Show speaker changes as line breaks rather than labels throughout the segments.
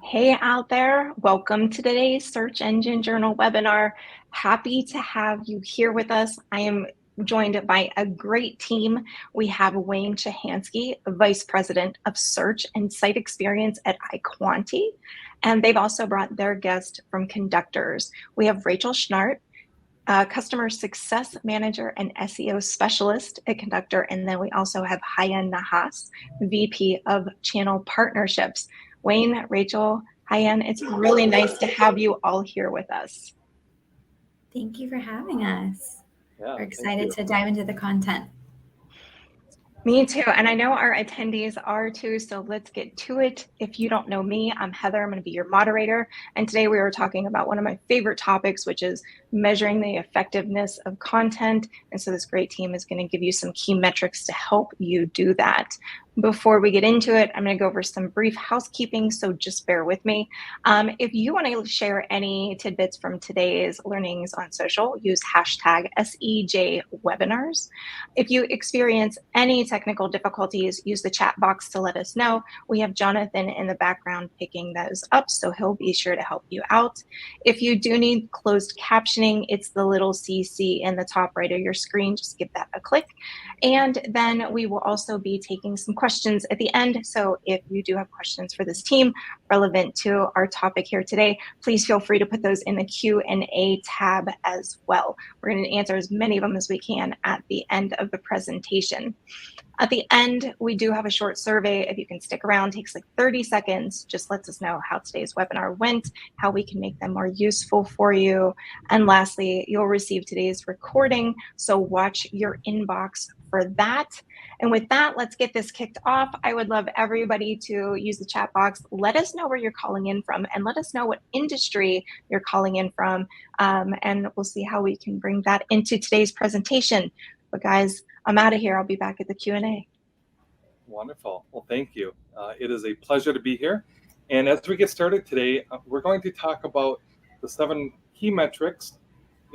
Hey out there, welcome to today's Search Engine Journal webinar. Happy to have you here with us. I am joined by a great team. We have Wayne Chahansky, Vice President of Search and Site Experience at iQuanti, and they've also brought their guest from Conductors. We have Rachel Schnart, Customer Success Manager and SEO Specialist at Conductor, and then we also have Hayan Nahas, VP of Channel Partnerships. Wayne, Rachel, Hayan, it's really nice to have you all here with us.
Thank you for having us.
Yeah,
We're excited to dive into the content.
Me too, and I know our attendees are too, so let's get to it. If you don't know me, I'm Heather, I'm gonna be your moderator, and today we are talking about one of my favorite topics, which is measuring the effectiveness of content, and so this great team is gonna give you some key metrics to help you do that. Before we get into it, I'm going to go over some brief housekeeping, so just bear with me. If you want to share any tidbits from today's learnings on social, use hashtag SEJWebinars. If you experience any technical difficulties, use the chat box to let us know. We have Jonathan in the background picking those up, so he'll be sure to help you out. If you do need closed captioning, it's the little CC in the top right of your screen. Just give that a click. And then we will also be taking some questions at the end. So if you do have questions for this team relevant to our topic here today, please feel free to put those in the Q&A tab as well. We're going to answer as many of them as we can at the end of the presentation. At the end, we do have a short survey. If you can stick around, it takes like 30 seconds. Just lets us know how today's webinar went, how we can make them more useful for you. And lastly, you'll receive today's recording, so watch your inbox for that. And with that, let's get this kicked off. I would love everybody to use the chat box. Let us know where you're calling in from, and let us know what industry you're calling in from. And we'll see how we can bring that into today's presentation. But guys, I'm out of here. I'll be back at the Q&A.
Wonderful. Well, thank you. It is a pleasure to be here. And as we get started today, we're going to talk about the 7 key metrics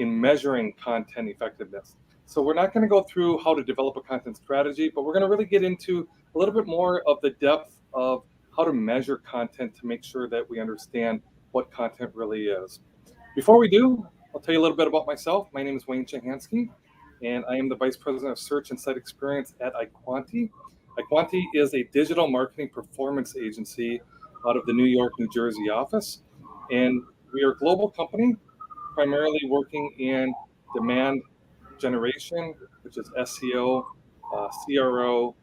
in measuring content effectiveness. So we're not going to go through how to develop a content strategy, but we're going to really get into a little bit more of the depth of how to measure content to make sure that we understand what content really is. Before we do, I'll tell you a little bit about myself. My name is Wayne Chahansky, and I am the Vice President of Search and Site Experience at iQuanti. iQuanti is a digital marketing performance agency out of the New York, New Jersey office. And we are a global company, primarily working in demand generation, which is SEO, CRO,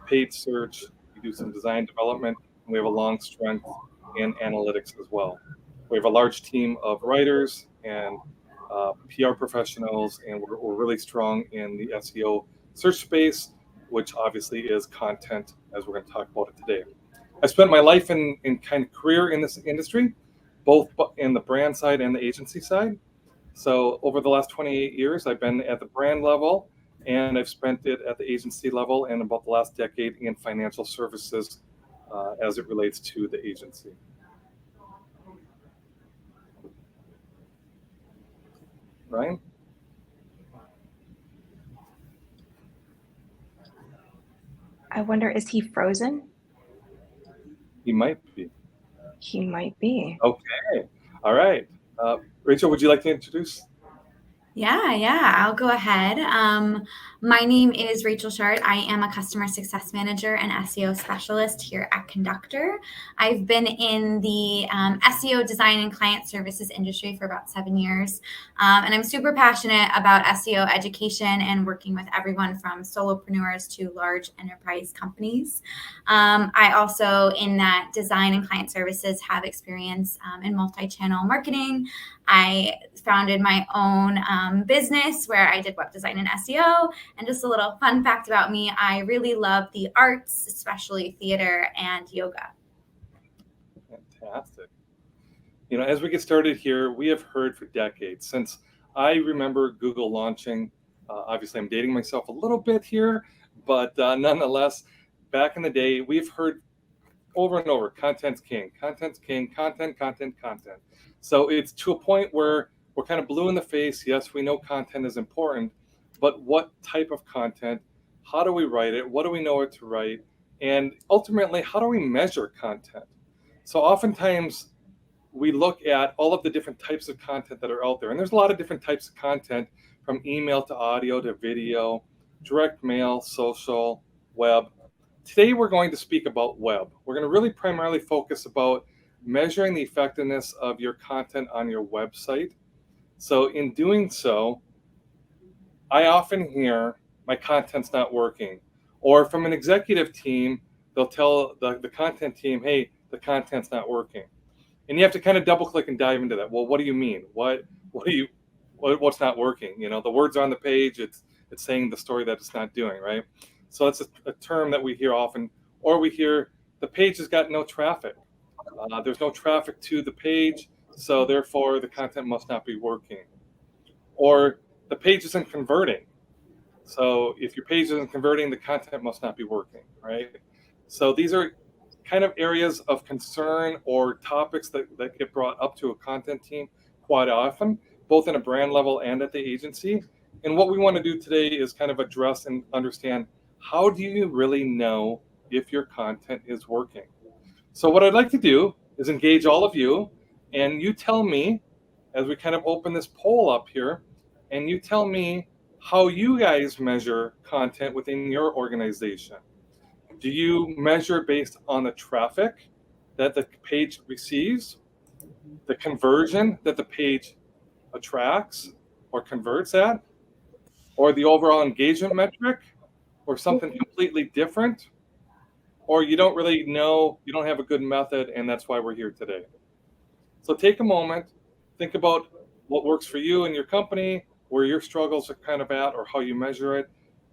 paid search. We do some design development, and we have a long strength in analytics as well. We have a large team of writers and PR professionals, and we're really strong in the SEO search space, which obviously is content, as we're going to talk about it today. I spent my life in kind of career in this industry, both in the brand side and the agency side. So over the last 28 years, I've been at the brand level, and I've spent it at the agency level, and about the last decade in financial services as it relates to the agency. Ryan?
I wonder, is he frozen?
He might be.
He might be.
Okay. All right. Rachel, would you like to introduce?
Yeah, I'll go ahead. My name is Rachel Schnart. I am a customer success manager and SEO specialist here at Conductor. I've been in the SEO design and client services industry for about 7 years. And I'm super passionate about SEO education and working with everyone from solopreneurs to large enterprise companies. I also, in that design and client services, have experience in multi-channel marketing. I founded my own business where I did web design and SEO. And just a little fun fact about me, I really love the arts, especially theater and yoga.
Fantastic. You know, as we get started here, we have heard for decades, since I remember Google launching, obviously I'm dating myself a little bit here, but nonetheless, back in the day, we've heard over and over, content's king, content. So it's to a point where we're kind of blue in the face. Yes, we know content is important, but what type of content? How do we write it? What do we know what to write? And ultimately, how do we measure content? So oftentimes we look at all of the different types of content that are out there. And there's a lot of different types of content, from email to audio to video, direct mail, social, web. Today we're going to speak about web. We're going to really primarily focus about measuring the effectiveness of your content on your website. So in doing so, I often hear my content's not working. Or from an executive team, they'll tell the content team, hey, the content's not working. And you have to kind of double click and dive into that. Well, what do you mean? What's not working? You know, the words on the page, it's saying the story that it's not doing, right? So that's a term that we hear often. Or we hear the page has got no traffic. There's no traffic to the page, so therefore the content must not be working. Or the page isn't converting. So if your page isn't converting, the content must not be working, right? So these are kind of areas of concern or topics that get brought up to a content team quite often, both in a brand level and at the agency. And what we want to do today is kind of address and understand, how do you really know if your content is working? So what I'd like to do is engage all of you, and you tell me, as we kind of open this poll up here, and you tell me how you guys measure content within your organization. Do you measure based on the traffic that the page receives, the conversion that the page attracts or converts at, or the overall engagement metric, or something completely different? Or you don't really know, you don't have a good method, and that's why we're here today. So take a moment, think about what works for you and your company, where your struggles are kind of at, or how you measure it.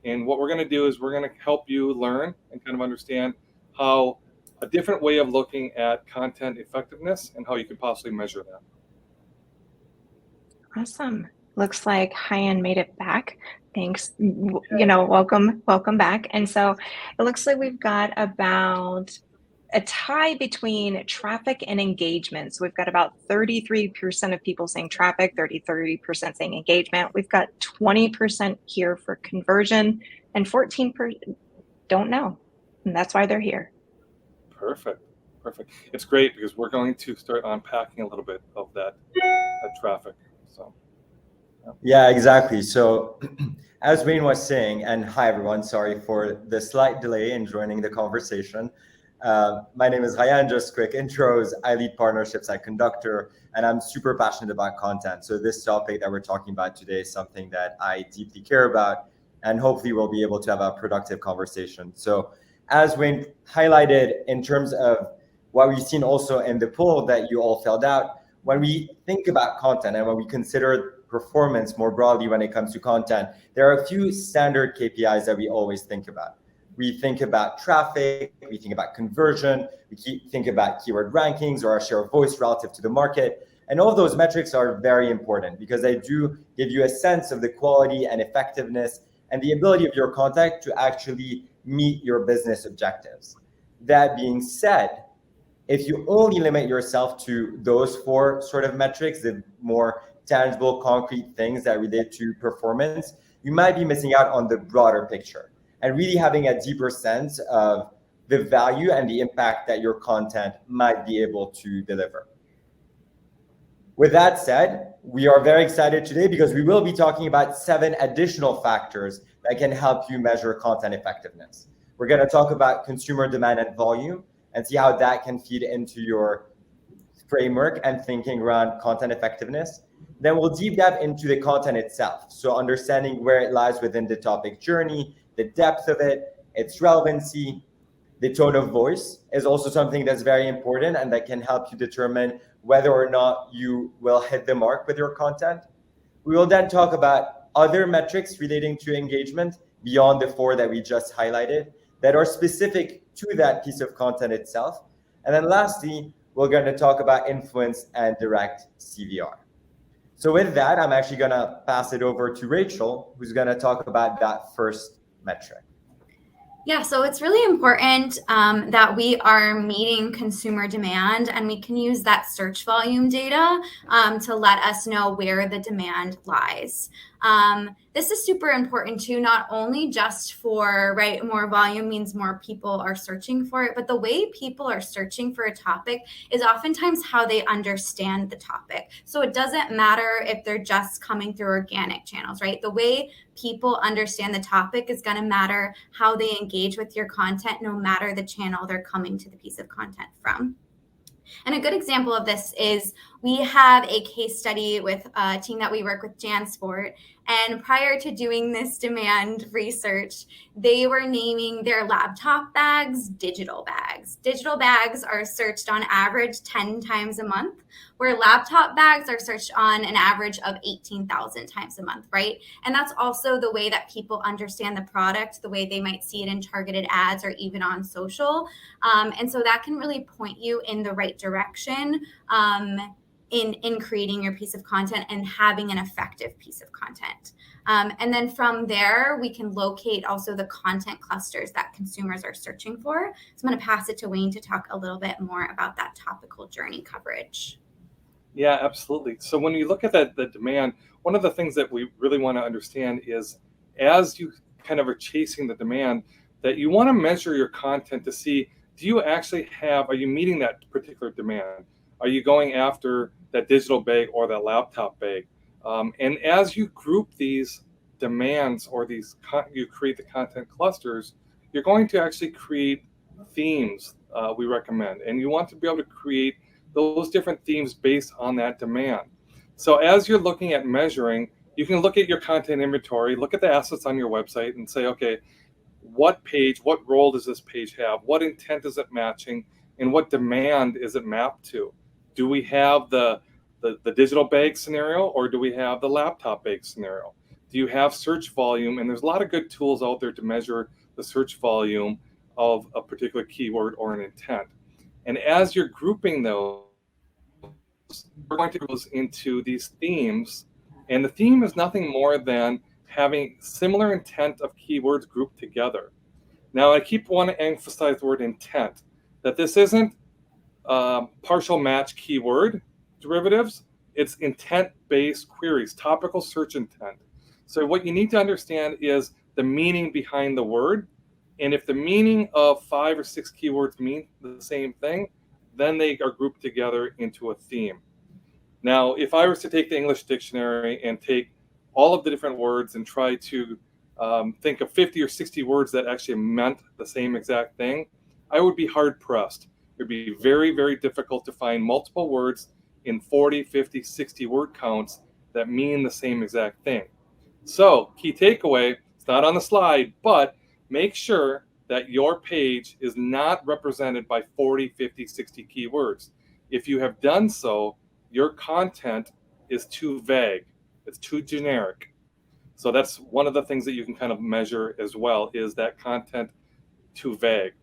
And what we're going to do is we're going to help you learn and kind of understand how a different way of looking at content effectiveness and how you can possibly measure that.
Awesome. Looks like Hyan made it back. Thanks. Welcome back. And so it looks like we've got about a tie between traffic and engagement. So we've got about 33% of people saying traffic, 30% saying engagement. We've got 20% here for conversion, and 14% don't know. And that's why they're here.
Perfect. It's great because we're going to start unpacking a little bit of that traffic. So.
Yeah, exactly. So as Wayne was saying, and hi everyone, sorry for the slight delay in joining the conversation. My name is Ryan. Just quick intros. I lead partnerships at Conductor, and I'm super passionate about content. So this topic that we're talking about today is something that I deeply care about, and hopefully we'll be able to have a productive conversation. So as Wayne highlighted, in terms of what we've seen also in the poll that you all filled out, when we think about content and when we consider performance more broadly when it comes to content, there are a few standard KPIs that we always think about. We think about traffic, we think about conversion, we think about keyword rankings or our share of voice relative to the market. And all of those metrics are very important because they do give you a sense of the quality and effectiveness and the ability of your content to actually meet your business objectives. That being said, if you only limit yourself to those four sort of metrics, the more tangible, concrete things that relate to performance, you might be missing out on the broader picture and really having a deeper sense of the value and the impact that your content might be able to deliver. With that said, we are very excited today because we will be talking about 7 additional factors that can help you measure content effectiveness. We're going to talk about consumer demand and volume and see how that can feed into your framework and thinking around content effectiveness. Then we'll deep dive into the content itself. So understanding where it lies within the topic journey, the depth of it, its relevancy. The tone of voice is also something that's very important and that can help you determine whether or not you will hit the mark with your content. We will then talk about other metrics relating to engagement beyond the 4 that we just highlighted that are specific to that piece of content itself. And then lastly, we're going to talk about influence and direct CVR. So with that, I'm actually going to pass it over to Rachel, who's going to talk about that first metric.
Yeah, so it's really important that we are meeting consumer demand, and we can use that search volume data to let us know where the demand lies. This is super important too, not only just for, right, more volume means more people are searching for it, but the way people are searching for a topic is oftentimes how they understand the topic. So it doesn't matter if they're just coming through organic channels, right? The way people understand the topic is going to matter how they engage with your content, no matter the channel they're coming to the piece of content from. And a good example of this is we have a case study with a team that we work with, JanSport. And prior to doing this demand research, they were naming their laptop bags digital bags. Digital bags are searched on average 10 times a month, where laptop bags are searched on an average of 18,000 times a month, right? And that's also the way that people understand the product, the way they might see it in targeted ads or even on social. And so that can really point you in the right direction in creating your piece of content and having an effective piece of content. And then from there, we can locate also the content clusters that consumers are searching for. So I'm going to pass it to Wayne to talk a little bit more about that topical journey coverage.
Yeah, absolutely. So when you look at the demand, one of the things that we really want to understand is as you kind of are chasing the demand, that you want to measure your content to see, are you meeting that particular demand? Are you going after that digital bag or that laptop bag? And as you group these demands or you create the content clusters, you're going to actually create themes we recommend. And you want to be able to create those different themes based on that demand. So as you're looking at measuring, you can look at your content inventory, look at the assets on your website and say, okay, what role does this page have? What intent is it matching? And what demand is it mapped to? Do we have the digital bag scenario or do we have the laptop bag scenario? Do you have search volume? And there's a lot of good tools out there to measure the search volume of a particular keyword or an intent. And as you're grouping those, we're going to go into these themes. And the theme is nothing more than having similar intent of keywords grouped together. Now, I want to emphasize the word intent, that this isn't partial match keyword derivatives, it's intent-based queries, topical search intent. So what you need to understand is the meaning behind the word. And if the meaning of 5 or 6 keywords mean the same thing, then they are grouped together into a theme. Now, if I was to take the English dictionary and take all of the different words and try to think of 50 or 60 words that actually meant the same exact thing, I would be hard pressed. It would be very, very difficult to find multiple words in 40, 50, 60 word counts that mean the same exact thing. So, key takeaway, it's not on the slide, but make sure that your page is not represented by 40, 50, 60 keywords. If you have done so, your content is too vague. It's too generic. So that's one of the things that you can kind of measure as well, is that content too vague.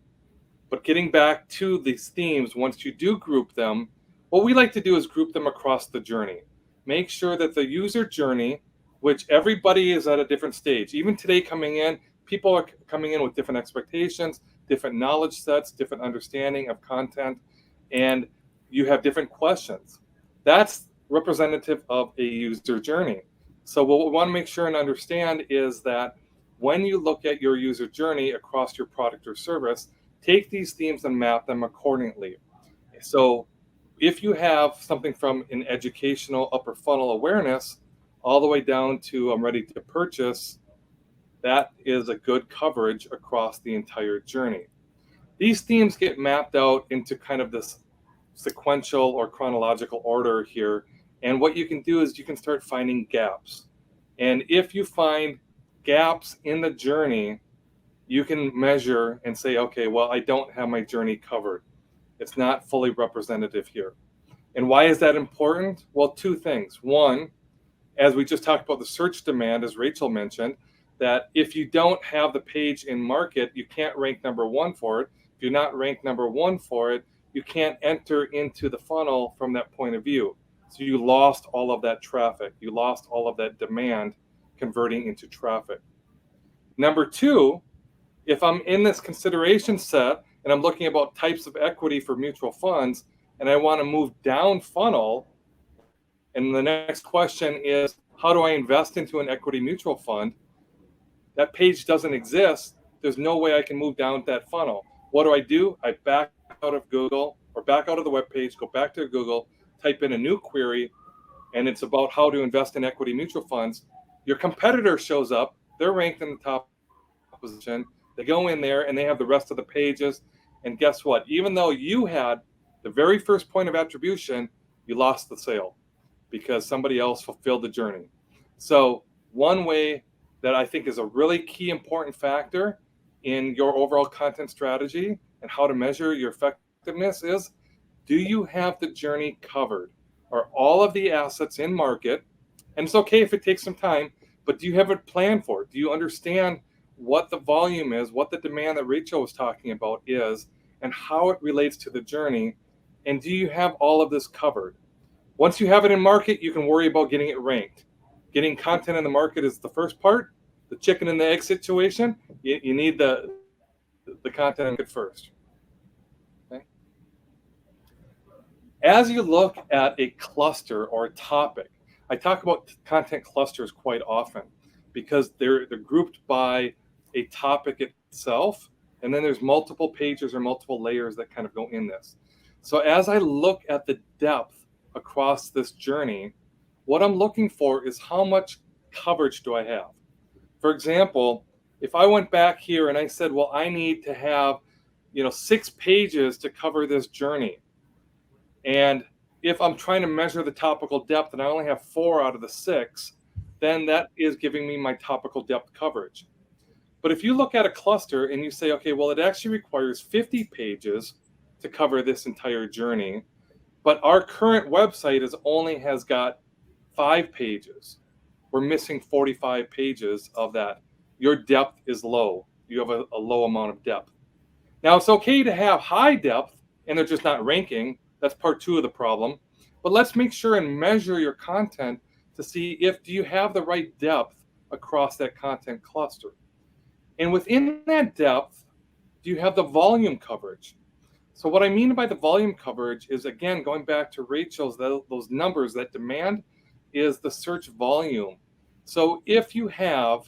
But getting back to these themes, once you do group them, what we like to do is group them across the journey. Make sure that the user journey, which everybody is at a different stage, even today coming in, people are coming in with different expectations, different knowledge sets, different understanding of content, and you have different questions. That's representative of a user journey. So what we want to make sure and understand is that when you look at your user journey across your product or service, take these themes and map them accordingly. So if you have something from an educational upper funnel awareness all the way down to I'm ready to purchase, that is a good coverage across the entire journey. These themes get mapped out into kind of this sequential or chronological order here. And what you can do is you can start finding gaps. And if you find gaps in the journey, you can measure and say, okay, well, I don't have my journey covered. It's not fully representative here. And why is that important? Well, 2 things. One, as we just talked about the search demand, as Rachel mentioned, that if you don't have the page in market, you can't rank number 1 for it. If you're not ranked number 1 for it, you can't enter into the funnel from that point of view. So you lost all of that traffic. You lost all of that demand converting into traffic. Number 2, if I'm in this consideration set and I'm looking about types of equity for mutual funds and I want to move down funnel, and the next question is, how do I invest into an equity mutual fund? That page doesn't exist. There's no way I can move down that funnel. What do? I back out of Google or back out of the web page, go back to Google, type in a new query, and it's about how to invest in equity mutual funds. Your competitor shows up. They're ranked in the top position. They go in there and they have the rest of the pages. And guess what? Even though you had the very first point of attribution, you lost the sale because somebody else fulfilled the journey. So one way that I think is a really key important factor in your overall content strategy and how to measure your effectiveness is, do you have the journey covered? Are all of the assets in market? And it's okay if it takes some time, but do you have a plan for it? Do you understand what the volume is, what the demand that Rachel was talking about is, and how it relates to the journey? And do you have all of this covered? Once you have it in market, you can worry about getting it ranked. Getting content in the market is the first part. The chicken and the egg situation, you need the content first. Okay? As you look at a cluster or a topic, I talk about content clusters quite often because they're grouped by a topic itself, and then there's multiple pages or multiple layers that kind of go in this. So as I look at the depth across this journey, what I'm looking for is how much coverage do I have? For example, if I went back here and I said, well, I need to have, 6 pages to cover this journey. And if I'm trying to measure the topical depth and I only have 4 out of the 6, then that is giving me my topical depth coverage. But if you look at a cluster and you say, okay, well, it actually requires 50 pages to cover this entire journey, but our current website only has got 5 pages. We're missing 45 pages of that. Your depth is low. You have a low amount of depth. Now, it's okay to have high depth and they're just not ranking. That's part 2 of the problem. But let's make sure and measure your content to see do you have the right depth across that content cluster. And within that depth, do you have the volume coverage? So what I mean by the volume coverage is, again, going back to Rachel's, those numbers, that demand is the search volume. So if you have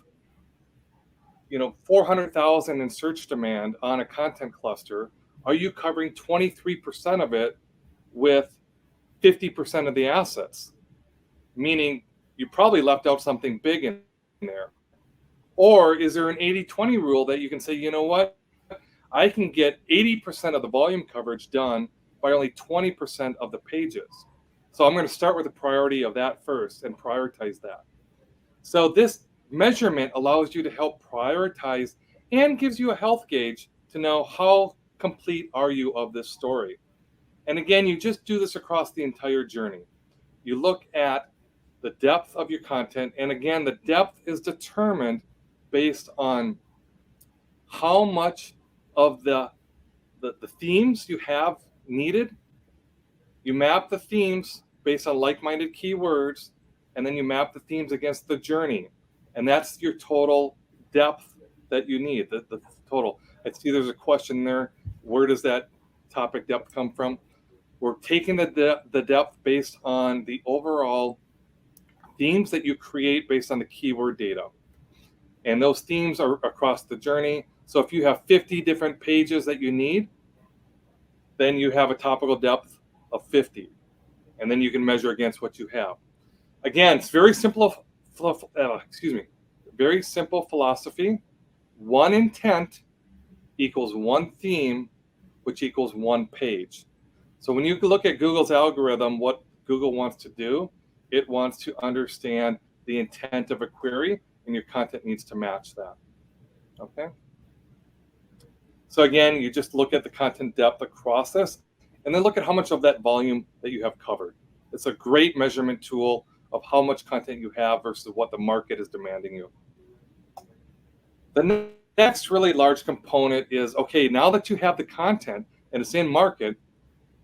400,000 in search demand on a content cluster, are you covering 23% of it with 50% of the assets? Meaning you probably left out something big in there. Or is there an 80-20 rule that you can say, you know what, I can get 80% of the volume coverage done by only 20% of the pages. So I'm going to start with the priority of that first and prioritize that. So this measurement allows you to help prioritize and gives you a health gauge to know how complete are you of this story. And again, you just do this across the entire journey. You look at the depth of your content. And again, the depth is determined based on how much of the themes you have needed. You map the themes based on like-minded keywords, and then you map the themes against the journey. And that's your total depth that you need, the total. I see there's a question there. Where does that topic depth come from? We're taking the depth based on the overall themes that you create based on the keyword data. And those themes are across the journey. So if you have 50 different pages that you need, then you have a topical depth of 50. And then you can measure against what you have. Again, it's very simple. Very simple philosophy. One intent equals one theme, which equals one page. So when you look at Google's algorithm, what Google wants to do, it wants to understand the intent of a query, and your content needs to match that. Okay? So again, you just look at the content depth across this, and then look at how much of that volume that you have covered. It's a great measurement tool of how much content you have versus what the market is demanding you. The next really large component is, okay, now that you have the content and it's in market,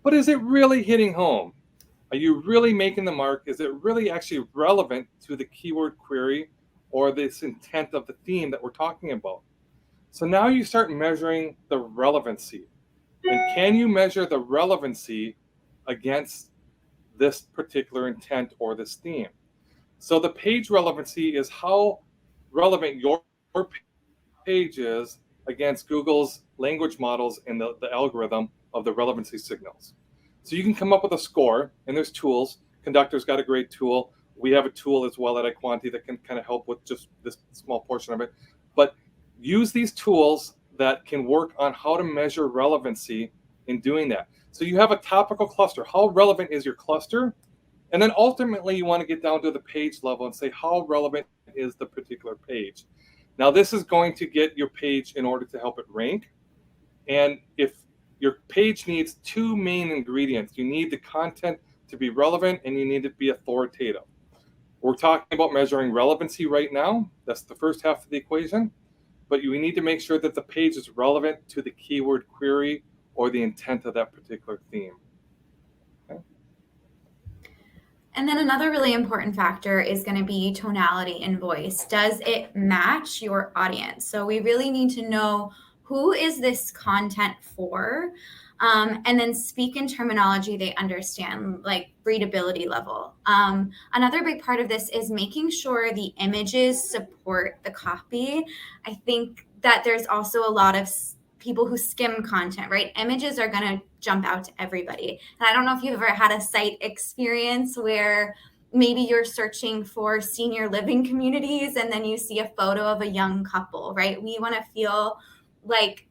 but is it really hitting home? Are you really making the mark? Is it really actually relevant to the keyword query or this intent of the theme that we're talking about? So now you start measuring the relevancy. And can you measure the relevancy against this particular intent or this theme? So the page relevancy is how relevant your page is against Google's language models and the algorithm of the relevancy signals. So you can come up with a score, and there's tools. Conductor's got a great tool. We have a tool as well at iQuanti that can kind of help with just this small portion of it. But use these tools that can work on how to measure relevancy in doing that. So you have a topical cluster. How relevant is your cluster? And then ultimately you want to get down to the page level and say, how relevant is the particular page? Now this is going to get your page in order to help it rank. And if your page needs two main ingredients, you need the content to be relevant and you need it to be authoritative. We're talking about measuring relevancy right now. That's the first half of the equation. But we need to make sure that the page is relevant to the keyword query or the intent of that particular theme. Okay.
And then another really important factor is going to be tonality and voice. Does it match your audience? So we really need to know, who is this content for? And then speak in terminology they understand, like readability level. Another big part of this is making sure the images support the copy. I think that there's also a lot of people who skim content, right? Images are going to jump out to everybody. And I don't know if you've ever had a site experience where maybe you're searching for senior living communities and then you see a photo of a young couple, right? We want to feel like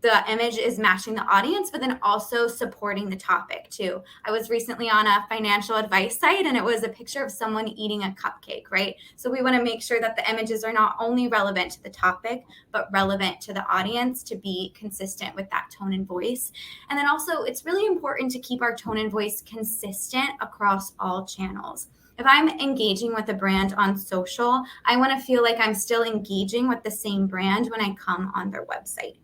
the image is matching the audience, but then also supporting the topic too. I was recently on a financial advice site and it was a picture of someone eating a cupcake, right? So we want to make sure that the images are not only relevant to the topic, but relevant to the audience to be consistent with that tone and voice. And then also it's really important to keep our tone and voice consistent across all channels. If I'm engaging with a brand on social, I want to feel like I'm still engaging with the same brand when I come on their website.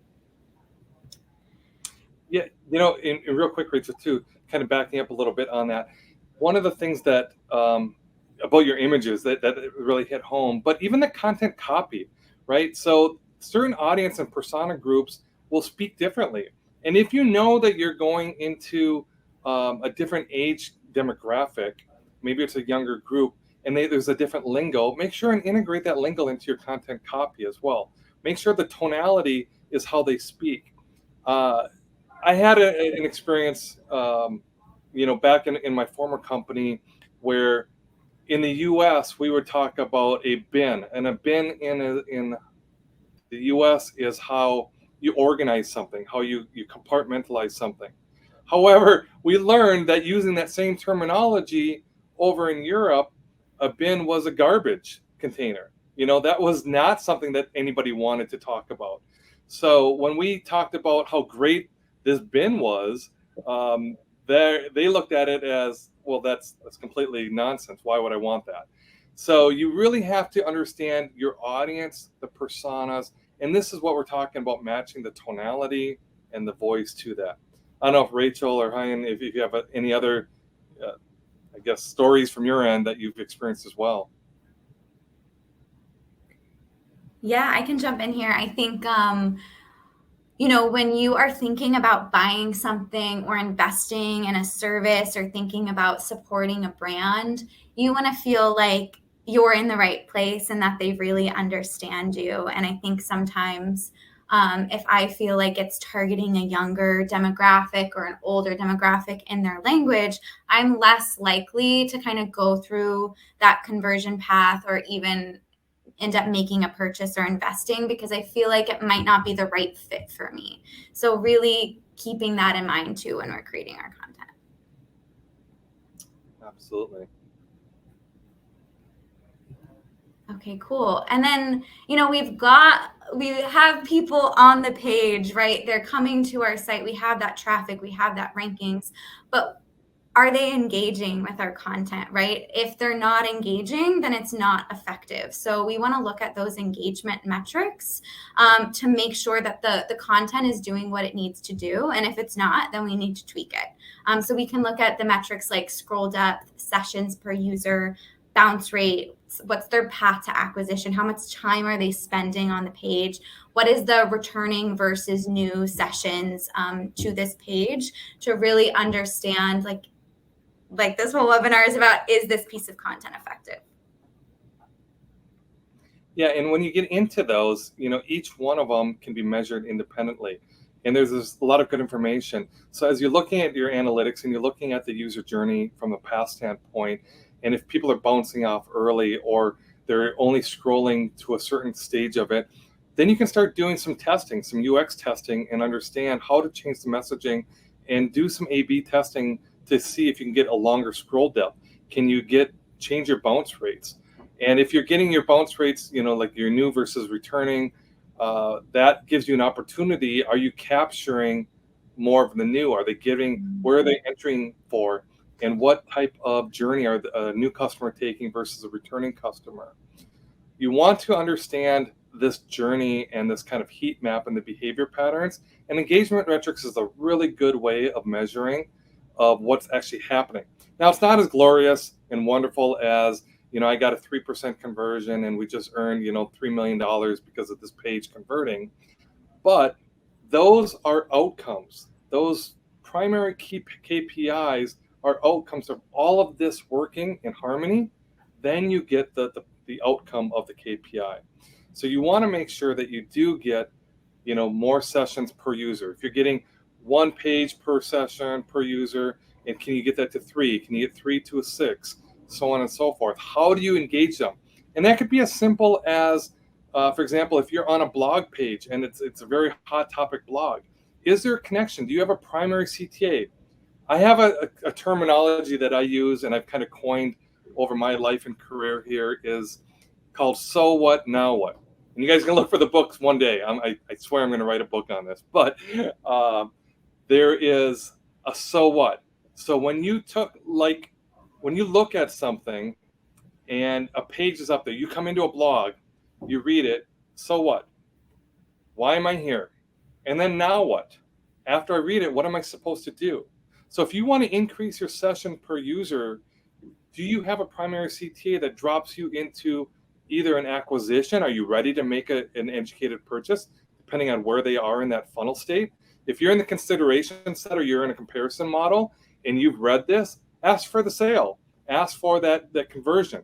Yeah, in real quick, Rachel, too, kind of backing up a little bit on that. One of the things that about your images that really hit home, but even the content copy, right? So certain audience and persona groups will speak differently. And if you know that you're going into a different age demographic, maybe it's a younger group, and there's a different lingo, make sure and integrate that lingo into your content copy as well. Make sure the tonality is how they speak. I had an experience, back in my former company, where in the U.S. we would talk about a bin, and a bin in the U.S. is how you organize something, how you compartmentalize something. However, we learned that using that same terminology over in Europe, a bin was a garbage container. That was not something that anybody wanted to talk about. So when we talked about how great this bin was, they looked at it as, well, that's completely nonsense. Why would I want that? So you really have to understand your audience, the personas, and this is what we're talking about, matching the tonality and the voice to that. I don't know if Rachel or Ryan, if you have any other, stories from your end that you've experienced as well.
Yeah, I can jump in here. I think, when you are thinking about buying something or investing in a service or thinking about supporting a brand, you want to feel like you're in the right place and that they really understand you. And I think sometimes if I feel like it's targeting a younger demographic or an older demographic in their language, I'm less likely to kind of go through that conversion path or even end up making a purchase or investing, because I feel like it might not be the right fit for me. So really keeping that in mind too when we're creating our content.
Absolutely.
Okay, cool. And then, we have people on the page, right? They're coming to our site. We have that traffic, we have that rankings, but are they engaging with our content, right? If they're not engaging, then it's not effective. So we want to look at those engagement metrics to make sure that the content is doing what it needs to do. And if it's not, then we need to tweak it. So we can look at the metrics like scroll depth, sessions per user, bounce rate, what's their path to acquisition, how much time are they spending on the page, what is the returning versus new sessions to this page, to really understand like this whole webinar is about, is this piece of content effective?
Yeah, and when you get into those, each one of them can be measured independently. And there's a lot of good information. So as you're looking at your analytics and you're looking at the user journey from a past standpoint, and if people are bouncing off early or they're only scrolling to a certain stage of it, then you can start doing some testing, some UX testing, and understand how to change the messaging and do some A/B testing to see if you can get a longer scroll depth. Can you change your bounce rates? And if you're getting your bounce rates, like your new versus returning, that gives you an opportunity. Are you capturing more of the new? Where are they entering for? And what type of journey are a new customer taking versus a returning customer? You want to understand this journey and this kind of heat map and the behavior patterns. And engagement metrics is a really good way of measuring of what's actually happening. Now, it's not as glorious and wonderful as, I got a 3% conversion and we just earned, $3 million because of this page converting. But those are outcomes. Those primary key KPIs are outcomes of all of this working in harmony. Then you get the outcome of the KPI. So you want to make sure that you do get, more sessions per user. If you're getting 1 page per session per user, and can you get that to 3? Can you get 3 to a 6? So on and so forth. How do you engage them? And that could be as simple as, for example, if you're on a blog page and it's a very hot topic blog, is there a connection? Do you have a primary CTA? I have a terminology that I use and I've kind of coined over my life and career here is called "So What, Now What." And you guys can look for the books one day. I swear I'm going to write a book on this. But there is a so what. So when you look at something and a page is up there, you come into a blog, you read it, so what? Why am I here? And then now what? After I read it, what am I supposed to do? So if you want to increase your session per user, do you have a primary CTA that drops you into either an acquisition? Are you ready to make an educated purchase, depending on where they are in that funnel state? If you're in the consideration set or you're in a comparison model and you've read this, ask for the sale, ask for that conversion.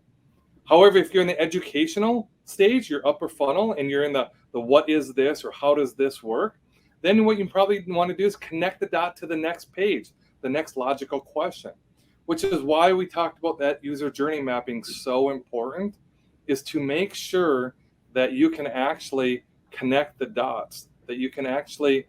However, if you're in the educational stage, your upper funnel, and you're in the what is this or how does this work, then what you probably want to do is connect the dot to the next page, the next logical question, which is why we talked about that user journey mapping so important, is to make sure that you can actually connect the dots, that you can actually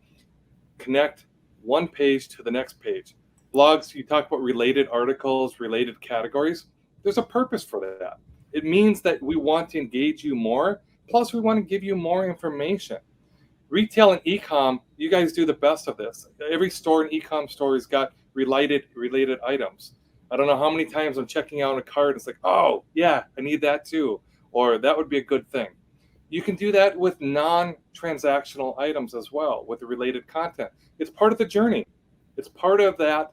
connect one page to the next page. Blogs, you talk about related articles, related categories. There's a purpose for that. It means that we want to engage you more, plus we want to give you more information. Retail and e-com, you guys do the best of this. Every store and e-com store has got related items. I don't know how many times I'm checking out a cart, it's like, oh, yeah, I need that too. Or that would be a good thing. You can do that with non-transactional items as well, with the related content. It's part of the journey. It's part of that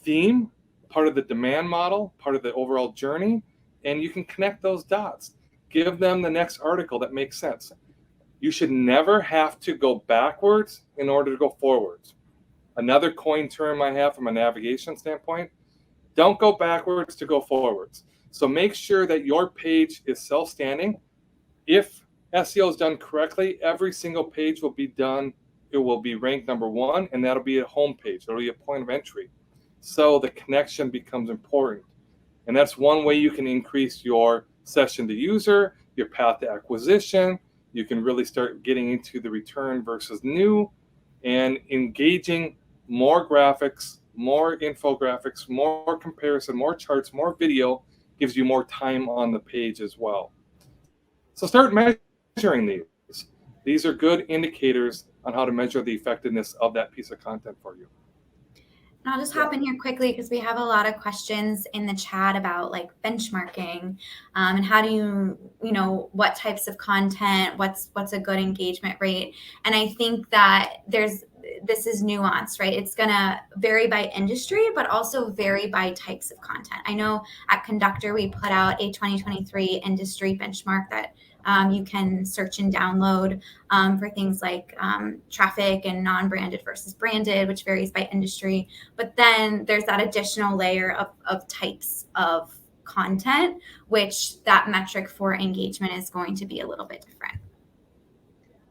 theme, part of the demand model, part of the overall journey, and you can connect those dots. Give them the next article that makes sense. You should never have to go backwards in order to go forwards. Another coined term I have from a navigation standpoint, don't go backwards to go forwards. So make sure that your page is self-standing. If SEO is done correctly, every single page will be done. It will be ranked number 1, and that'll be a home page. It'll be a point of entry. So the connection becomes important. And that's one way you can increase your session to user, your path to acquisition. You can really start getting into the return versus new and engaging more graphics, more infographics, more comparison, more charts, more video gives you more time on the page as well. So start measuring these. These are good indicators on how to measure the effectiveness of that piece of content for you.
And I'll just hop in here quickly because we have a lot of questions in the chat about like benchmarking and how do you what types of content, what's a good engagement rate. And I think that this is nuanced, right? It's going to vary by industry, but also vary by types of content. I know at Conductor, we put out a 2023 industry benchmark that you can search and download for things like traffic and non-branded versus branded, which varies by industry. But then there's that additional layer of types of content, which that metric for engagement is going to be a little bit different.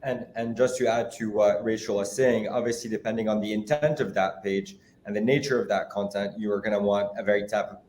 And just to add to what Rachel was saying, obviously, depending on the intent of that page and the nature of that content, you are going to want a very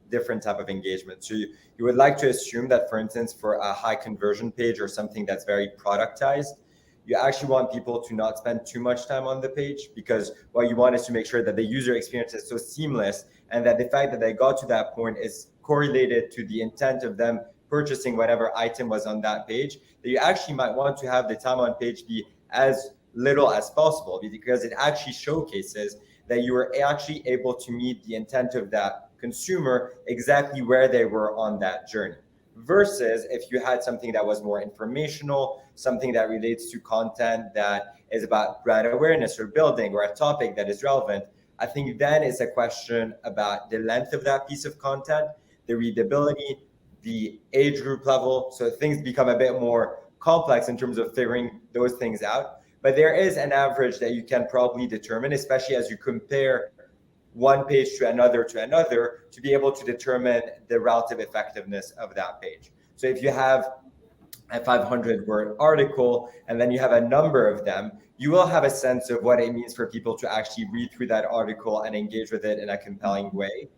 different type of engagement. So you would like to assume that, for instance, for a high conversion page or something that's very productized, you actually want people to not spend too much time on the page, because what you want is to make sure that the user experience is so seamless and that the fact that they got to that point is correlated to the intent of them purchasing whatever item was on that page, that you actually might want to have the time on page be as little as possible, because it actually showcases that you were actually able to meet the intent of that consumer exactly where they were on that journey. Versus if you had something that was more informational, something that relates to content that is about brand awareness or building, or a topic that is relevant, I think then it's a question about the length of that piece of content, the readability, the age group level. So things become a bit more complex in terms of figuring those things out. But there is an average that you can probably determine, especially as you compare one page to another, to be able to determine the relative effectiveness of that page. So if you have a 500-word article and then you have a number of them, you will have a sense of what it means for people to actually read through that article and engage with it in a compelling way.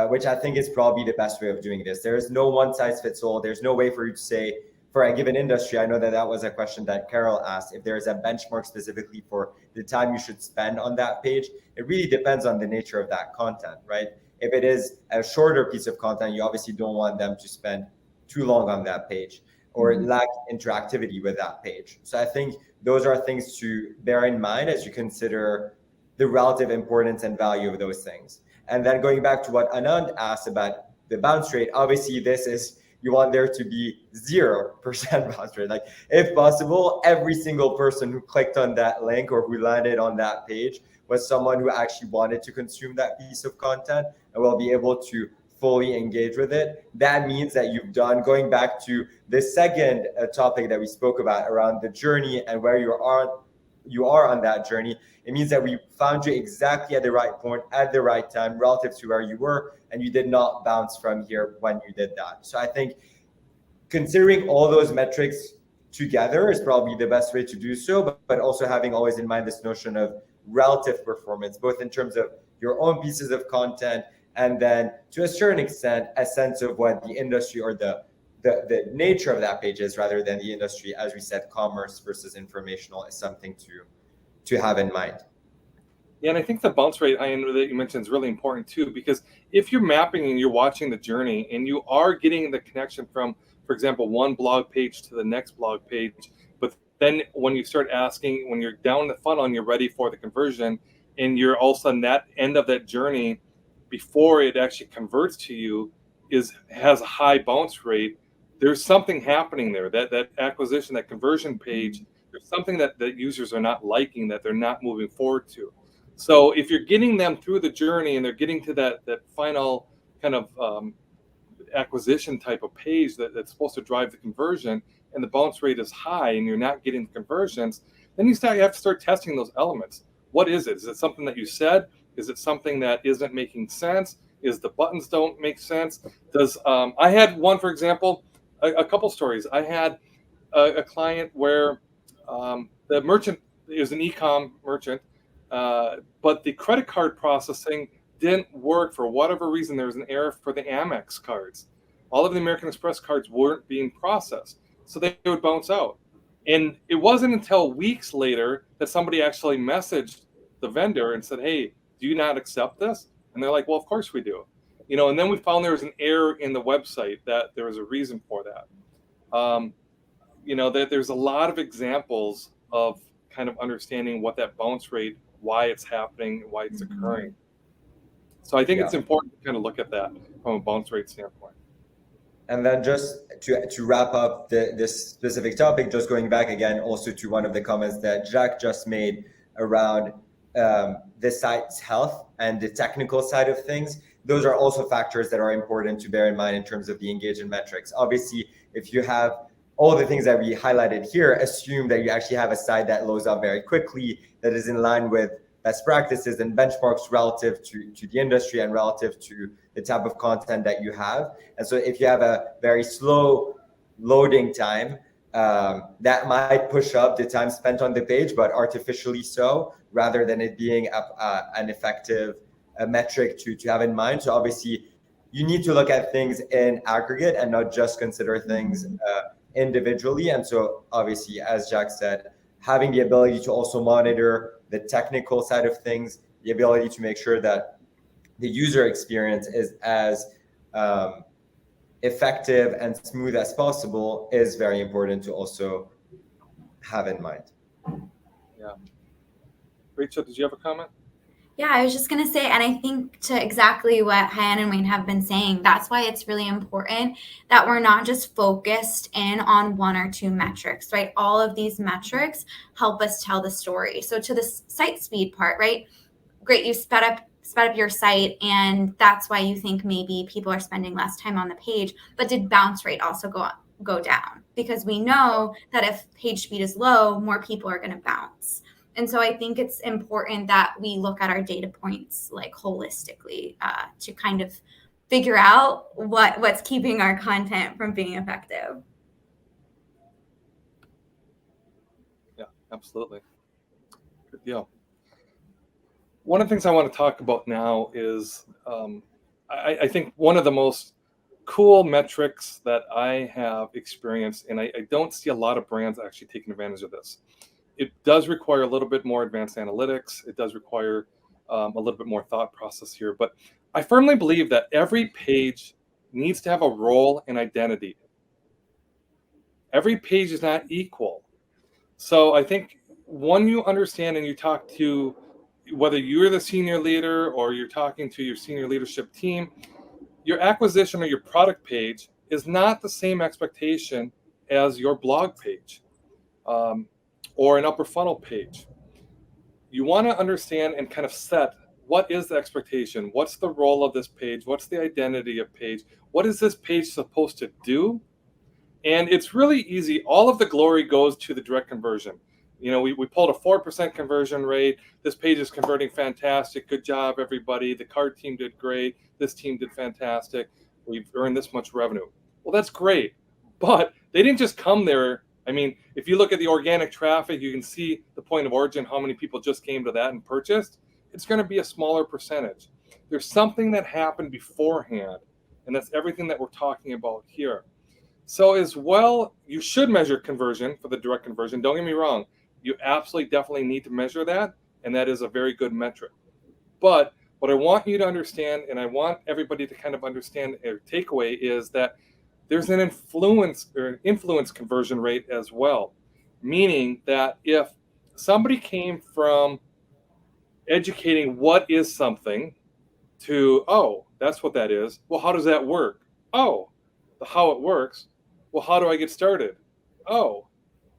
Which I think is probably the best way of doing this. There is no one size fits all. There's no way for you to say, for a given industry, I know that was a question that Carol asked, if there is a benchmark specifically for the time you should spend on that page. It really depends on the nature of that content, right? If it is a shorter piece of content, you obviously don't want them to spend too long on that page or lack interactivity with that page. So I think those are things to bear in mind as you consider the relative importance and value of those things. And then going back to what Anand asked about the bounce rate, obviously this is, you want there to be 0% bounce rate. Like if possible, every single person who clicked on that link or who landed on that page was someone who actually wanted to consume that piece of content and will be able to fully engage with it. That means that you've done, going back to the second topic that we spoke about around the journey and where you are on that journey, it means that we found you exactly at the right point, at the right time, relative to where you were, and you did not bounce from here when you did that. So I think considering all those metrics together is probably the best way to do so, but also having always in mind this notion of relative performance, both in terms of your own pieces of content, and then to a certain extent, a sense of what the industry or the nature of that page is, rather than the industry. As we said, commerce versus informational is something to have in mind.
Yeah, and I think the bounce rate, Ian, that you mentioned is really important too, because if you're mapping and you're watching the journey and you are getting the connection from, for example, one blog page to the next blog page, but then when you start asking, when you're down the funnel and you're ready for the conversion, and you're all of a sudden that end of that journey before it actually converts to you has a high bounce rate, there's something happening there. That acquisition, that conversion page, there's something that users are not liking, that they're not moving forward to. So if you're getting them through the journey and they're getting to that final kind of acquisition type of page that's supposed to drive the conversion, and the bounce rate is high and you're not getting the conversions, then you have to start testing those elements. What is it? Is it something that you said? Is it something that isn't making sense? Is the buttons don't make sense? I had one, for example, a couple stories. I had a client where the merchant is an e-com merchant, but the credit card processing didn't work for whatever reason. There was an error for the Amex cards. All of the American Express cards weren't being processed, so they would bounce out. And it wasn't until weeks later that somebody actually messaged the vendor and said, "Hey, do you not accept this?" And they're like, "Well, of course we do." And then we found there was an error in the website, that there was a reason for that. That there's a lot of examples of kind of understanding what that bounce rate, why it's happening, why it's occurring. So I think it's important to kind of look at that from a bounce rate standpoint. And
then just to wrap up this specific topic, just going back again also to one of the comments that Jack just made around the site's health and the technical side of things. Those are also factors that are important to bear in mind in terms of the engagement metrics. Obviously, if you have all the things that we highlighted here, assume that you actually have a site that loads up very quickly, that is in line with best practices and benchmarks relative to the industry and relative to the type of content that you have. And so if you have a very slow loading time, that might push up the time spent on the page, but artificially so, rather than it being an effective metric to have in mind. So obviously, you need to look at things in aggregate and not just consider things individually. And so obviously, as Jack said, having the ability to also monitor the technical side of things, the ability to make sure that the user experience is as effective and smooth as possible is very important to also have in mind.
Yeah. Rachel, did you have a comment?
Yeah, I was just going to say, and I think to exactly what Hyan and Wayne have been saying, that's why it's really important that we're not just focused in on one or two metrics, right? All of these metrics help us tell the story. So to the site speed part, right? Great, you sped up your site, and that's why you think maybe people are spending less time on the page. But did bounce rate also go down? Because we know that if page speed is low, more people are going to bounce. And so I think it's important that we look at our data points like holistically to kind of figure out what's keeping our content from being effective.
Yeah, absolutely. Good deal. One of the things I want to talk about now is I think one of the most cool metrics that I have experienced, and I don't see a lot of brands actually taking advantage of this. It does require a little bit more advanced analytics. It does require a little bit more thought process here. But I firmly believe that every page needs to have a role and identity. Every page is not equal. So I think when you understand and you talk to, whether you're the senior leader or you're talking to your senior leadership team, your acquisition or your product page is not the same expectation as your blog page. Or an upper funnel page. You want to understand and kind of set what is the expectation? What's the role of this page? What's the identity of page? What is this page supposed to do? And it's really easy. All of the glory goes to the direct conversion. You know, we pulled a 4% conversion rate. This page is converting fantastic. Good job, everybody. The card team did great. This team did fantastic. We've earned this much revenue. Well, that's great. But they didn't just come there. I mean, if you look at the organic traffic, you can see the point of origin, how many people just came to that and purchased. It's going to be a smaller percentage. There's something that happened beforehand, and that's everything that we're talking about here. So as well, you should measure conversion for the direct conversion. Don't get me wrong. You absolutely definitely need to measure that, and that is a very good metric. But what I want you to understand, and I want everybody to kind of understand or takeaway, is that there's an influence conversion rate as well, meaning that if somebody came from educating what is something to, oh, that's what that is. Well, how does that work? Oh, how it works. Well, how do I get started? Oh,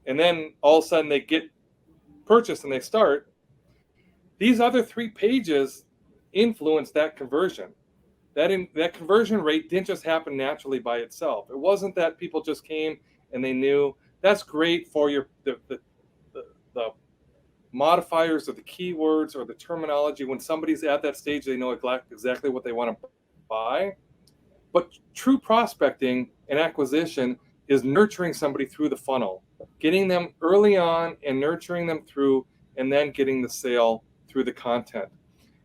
and then all of a sudden they get purchased and they start. These other 3 pages influence that conversion. That conversion rate didn't just happen naturally by itself. It wasn't that people just came and they knew. That's great for the modifiers or the keywords or the terminology. When somebody's at that stage, they know exactly what they want to buy. But true prospecting and acquisition is nurturing somebody through the funnel, getting them early on and nurturing them through, and then getting the sale through the content.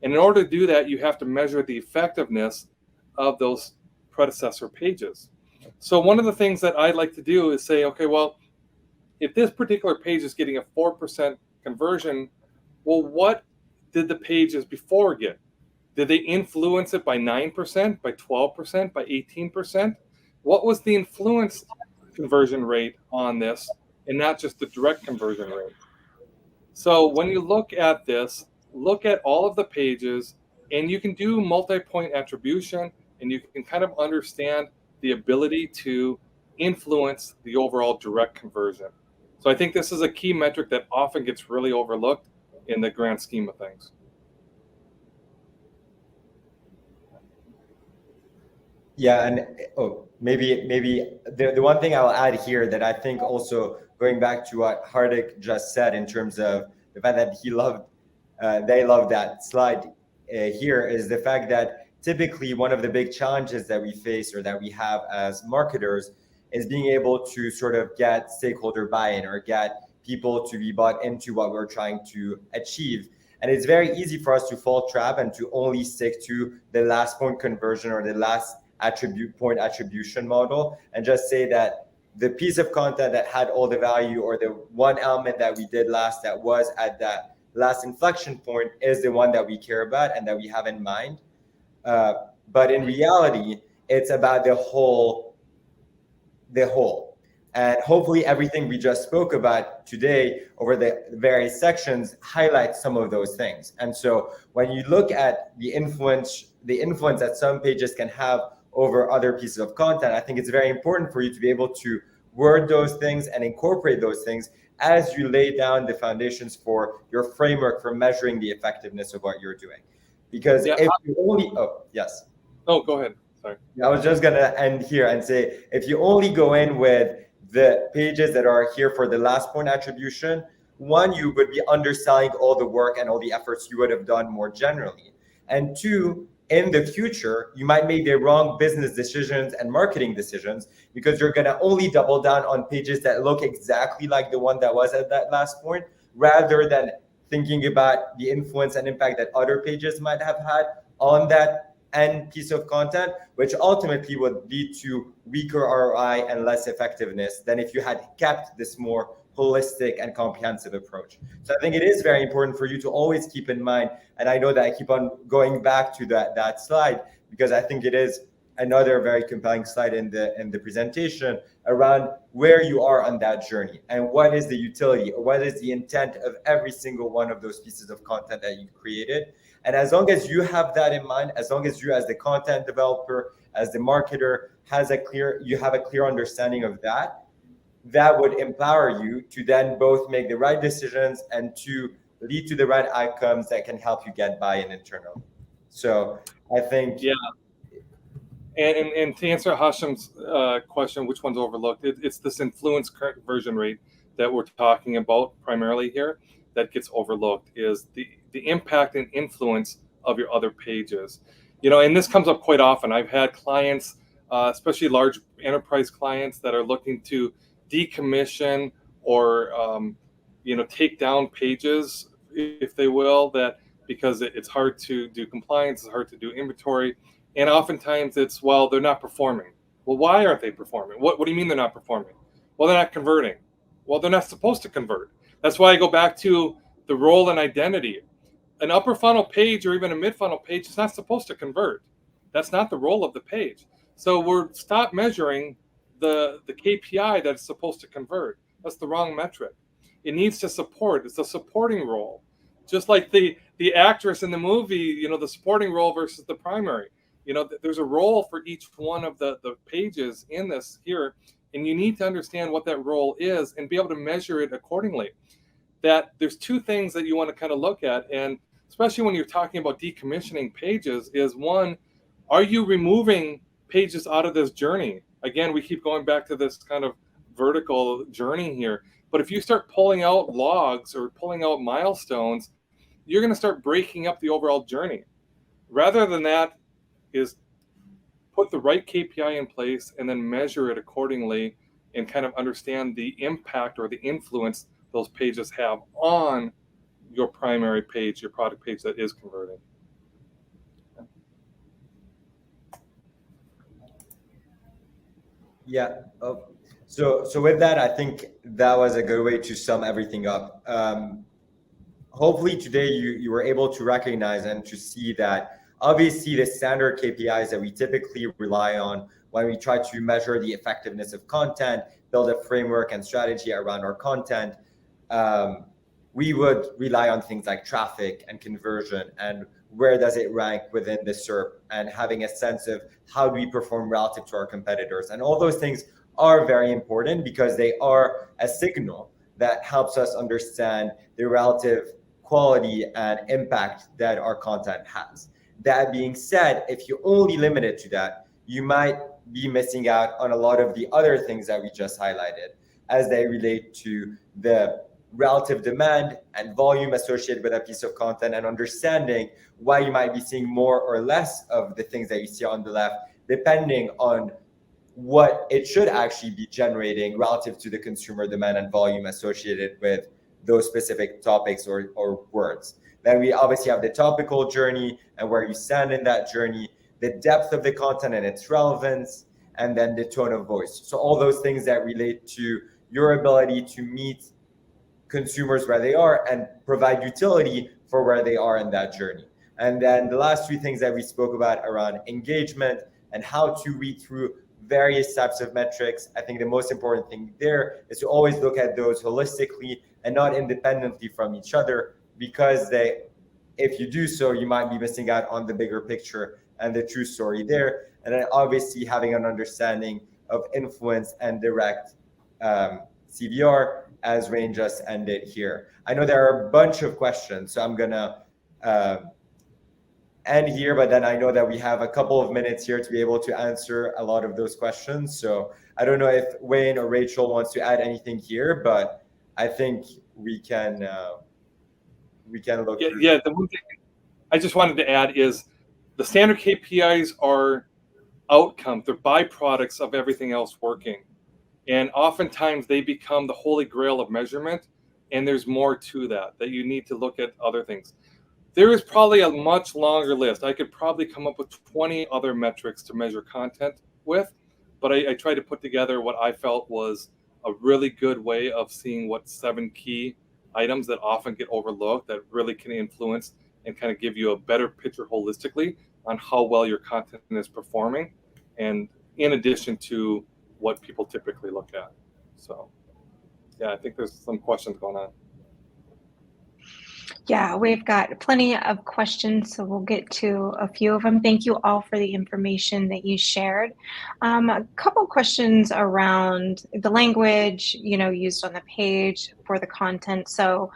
And in order to do that, you have to measure the effectiveness of those predecessor pages. So one of the things that I like to do is say, okay, well, if this particular page is getting a 4% conversion, well, what did the pages before get? Did they influence it by 9%, by 12%, by 18%? What was the influence conversion rate on this, and not just the direct conversion rate? So when you look at this, look at all of the pages, and you can do multi-point attribution, and you can kind of understand the ability to influence the overall direct conversion. So I think this is a key metric that often gets really overlooked in the grand scheme of things.
Yeah, and maybe the one thing I'll add here that I think also going back to what Hardik just said in terms of the fact that he loved they love that slide here, is the fact that typically one of the big challenges that we face or that we have as marketers is being able to sort of get stakeholder buy-in or get people to be bought into what we're trying to achieve. And it's very easy for us to fall trap and to only stick to the last point conversion or the last point attribution model and just say that the piece of content that had all the value or the one element that we did last that was at that last inflection point is the one that we care about and that we have in mind. But in reality, it's about the whole. And hopefully everything we just spoke about today over the various sections highlights some of those things. And so when you look at the influence that some pages can have over other pieces of content, I think it's very important for you to be able to word those things and incorporate those things as you lay down the foundations for your framework for measuring the effectiveness of what you're doing. Because if you only, yes.
Oh, go ahead. Sorry.
I was just gonna end here and say, if you only go in with the pages that are here for the last point attribution, one, you would be underselling all the work and all the efforts you would have done more generally. And two, in the future, you might make the wrong business decisions and marketing decisions because you're gonna only double down on pages that look exactly like the one that was at that last point, rather than thinking about the influence and impact that other pages might have had on that end piece of content, which ultimately would lead to weaker ROI and less effectiveness than if you had kept this more holistic and comprehensive approach. So I think it is very important for you to always keep in mind, and I know that I keep on going back to that slide because I think it is another very compelling slide in the presentation around where you are on that journey and what is the utility or what is the intent of every single one of those pieces of content that you've created. And as long as you have that in mind, as long as you as the content developer, as the marketer you have a clear understanding of that would empower you to then both make the right decisions and to lead to the right outcomes that can help you get buy-in internally. So I think
And to answer Hashem's question, which one's overlooked? It's this influence conversion rate that we're talking about primarily here that gets overlooked, is the impact and influence of your other pages. And this comes up quite often. I've had clients, especially large enterprise clients, that are looking to decommission or take down pages, if they will, that because it's hard to do compliance, it's hard to do inventory. And oftentimes it's, well, they're not performing. Well, why aren't they performing? What do you mean they're not performing? Well, they're not converting. Well, they're not supposed to convert. That's why I go back to the role and identity. An upper funnel page or even a mid funnel page is not supposed to convert. That's not the role of the page. So we're stop measuring the KPI that's supposed to convert. That's the wrong metric. It needs to support. It's a supporting role. Just like the actress in the movie, the supporting role versus the primary. There's a role for each one of the pages in this here, and you need to understand what that role is and be able to measure it accordingly. That there's two things that you want to kind of look at, and especially when you're talking about decommissioning pages, is one, are you removing pages out of this journey? Again, we keep going back to this kind of vertical journey here, but if you start pulling out logs or pulling out milestones, you're going to start breaking up the overall journey. Rather than that, is put the right KPI in place and then measure it accordingly and kind of understand the impact or the influence those pages have on your primary page, your product page that is converting.
Yeah. So with that, I think that was a good way to sum everything up. Hopefully today you were able to recognize and to see that obviously the standard KPIs that we typically rely on when we try to measure the effectiveness of content, build a framework and strategy around our content, we would rely on things like traffic and conversion and where does it rank within the SERP and having a sense of how do we perform relative to our competitors. And all those things are very important because they are a signal that helps us understand the relative quality and impact that our content has. That being said, if you only limit it to that, you might be missing out on a lot of the other things that we just highlighted as they relate to the relative demand and volume associated with a piece of content, and understanding why you might be seeing more or less of the things that you see on the left, depending on what it should actually be generating relative to the consumer demand and volume associated with those specific topics or words. Then we obviously have the topical journey and where you stand in that journey, the depth of the content and its relevance, and then the tone of voice. So all those things that relate to your ability to meet consumers where they are and provide utility for where they are in that journey. And then the last three things that we spoke about around engagement and how to read through various types of metrics. I think the most important thing there is to always look at those holistically and not independently from each other, because if you do so, you might be missing out on the bigger picture and the true story there. And then obviously having an understanding of influence and direct CVR, as Wayne just ended here. I know there are a bunch of questions, so I'm gonna end here, but then I know that we have a couple of minutes here to be able to answer a lot of those questions. So I don't know if Wayne or Rachel wants to add anything here, but I think we can look.
Yeah. The one thing I just wanted to add is the standard KPIs are outcomes. They're byproducts of everything else working. And oftentimes they become the holy grail of measurement. And there's more to that you need to look at other things. There is probably a much longer list. I could probably come up with 20 other metrics to measure content with, but I tried to put together what I felt was a really good way of seeing what 7 key items that often get overlooked that really can influence and kind of give you a better picture holistically on how well your content is performing, and in addition to what people typically look at. So yeah, I think there's some questions going on.
Yeah, we've got plenty of questions, so we'll get to a few of them. Thank you all for the information that you shared. A couple questions around the language, used on the page for the content. So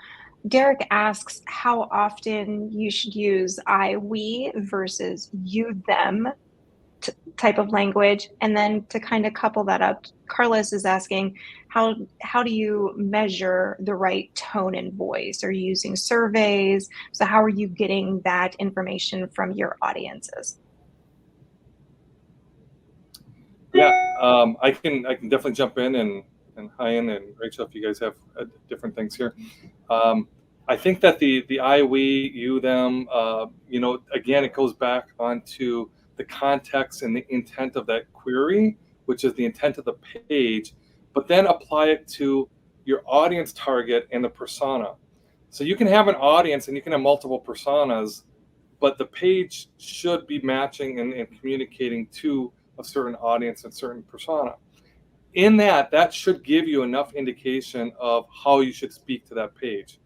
Derek asks how often you should use I, we versus you, them type of language. And then to kind of couple that up, Carlos is asking, how do you measure the right tone and voice? Are you using surveys? So how are you getting that information from your audiences?
Yeah, I can definitely jump in, and Hyan and Rachel, if you guys have different things here. I think that the I, we, you, them, again, it goes back onto the context and the intent of that query, which is the intent of the page, but then apply it to your audience target and the persona. So you can have an audience and you can have multiple personas, but the page should be matching and communicating to a certain audience and certain persona. In that should give you enough indication of how you should speak to that page.